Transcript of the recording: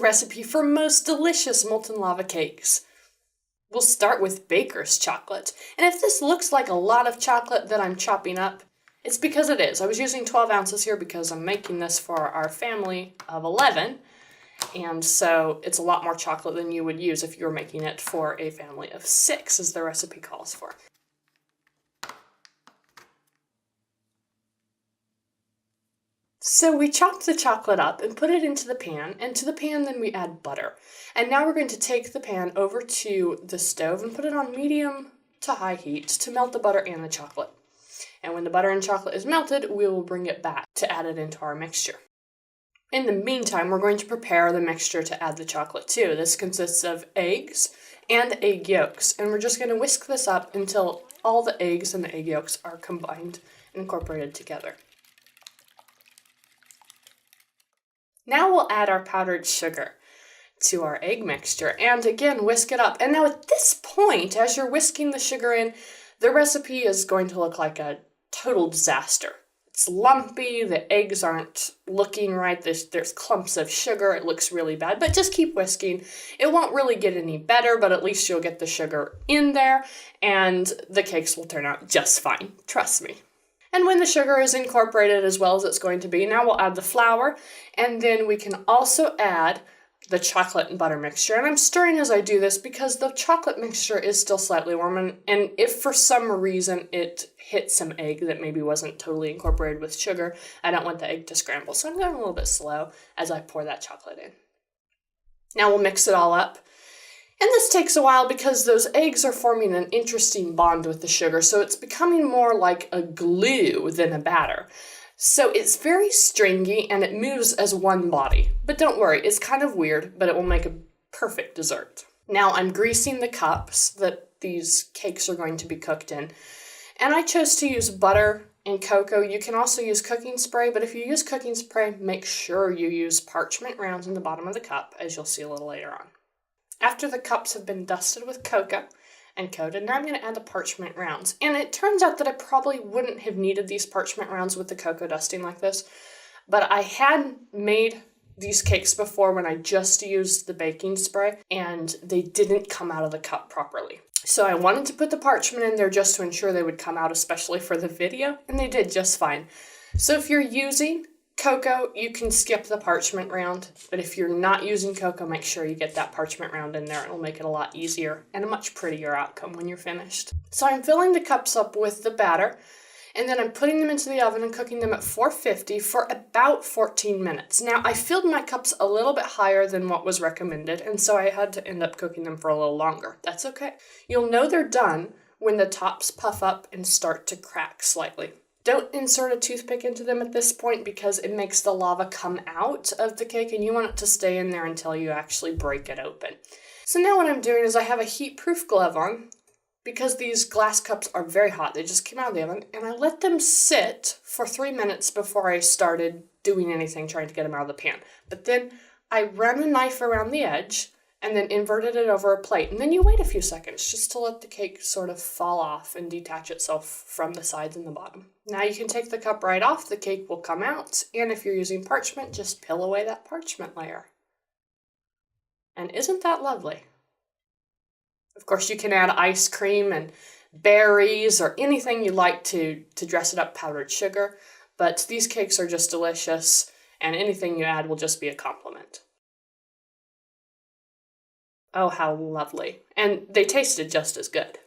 recipe for most delicious molten lava cakes. We'll start with baker's chocolate, and if this looks like a lot of chocolate that I'm chopping up, it's because it is. I was using 12 ounces here because I'm making this for our family of 11, and so it's a lot more chocolate than you would use if you were making it for a family of 6, as the recipe calls for. So we chopped the chocolate up and put it into the pan, and to the pan then we add butter. And now we're going to take the pan over to the stove and put it on medium to high heat to melt the butter and the chocolate. And when the butter and chocolate is melted, we will bring it back to add it into our mixture. In the meantime, we're going to prepare the mixture to add the chocolate to. This consists of eggs and egg yolks, and we're just going to whisk this up until all the eggs and the egg yolks are combined and incorporated together. Now we'll add our powdered sugar to our egg mixture and again whisk it up. And now at this point, as you're whisking the sugar in, the recipe is going to look like a total disaster. It's lumpy, the eggs aren't looking right, there's clumps of sugar, it looks really bad, but just keep whisking. It won't really get any better, but at least you'll get the sugar in there and the cakes will turn out just fine, trust me. And when the sugar is incorporated as well as it's going to be, now we'll add the flour, and then we can also add the chocolate and butter mixture. And I'm stirring as I do this because the chocolate mixture is still slightly warm, and if for some reason it hit some egg that maybe wasn't totally incorporated with sugar, I don't want the egg to scramble. So I'm going a little bit slow as I pour that chocolate in. Now we'll mix it all up. And this takes a while because those eggs are forming an interesting bond with the sugar, so it's becoming more like a glue than a batter. So it's very stringy and it moves as one body. But don't worry, it's kind of weird, but it will make a perfect dessert. Now I'm greasing the cups that these cakes are going to be cooked in. And I chose to use butter and cocoa. You can also use cooking spray, but if you use cooking spray, make sure you use parchment rounds in the bottom of the cup, as you'll see a little later on. After the cups have been dusted with cocoa and coated, now I'm going to add the parchment rounds. And it turns out that I probably wouldn't have needed these parchment rounds with the cocoa dusting like this, but I had made these cakes before when I just used the baking spray, and they didn't come out of the cup properly. So I wanted to put the parchment in there just to ensure they would come out, especially for the video, and they did just fine. So if you're using cocoa, you can skip the parchment round, but if you're not using cocoa, make sure you get that parchment round in there. It'll make it a lot easier and a much prettier outcome when you're finished. So I'm filling the cups up with the batter, and then I'm putting them into the oven and cooking them at 450 for about 14 minutes. Now, I filled my cups a little bit higher than what was recommended, and so I had to end up cooking them for a little longer. That's okay. You'll know they're done when the tops puff up and start to crack slightly. Don't insert a toothpick into them at this point because it makes the lava come out of the cake and you want it to stay in there until you actually break it open. So now what I'm doing is I have a heat-proof glove on because these glass cups are very hot. They just came out of the oven, and I let them sit for 3 minutes before I started doing anything trying to get them out of the pan. But then I ran a knife around the edge and then inverted it over a plate. And then you wait a few seconds just to let the cake sort of fall off and detach itself from the sides and the bottom. Now you can take the cup right off, the cake will come out, and if you're using parchment, just peel away that parchment layer. And isn't that lovely? Of course, you can add ice cream and berries or anything you like to dress it up, powdered sugar, but these cakes are just delicious, and anything you add will just be a compliment. Oh, how lovely. And they tasted just as good.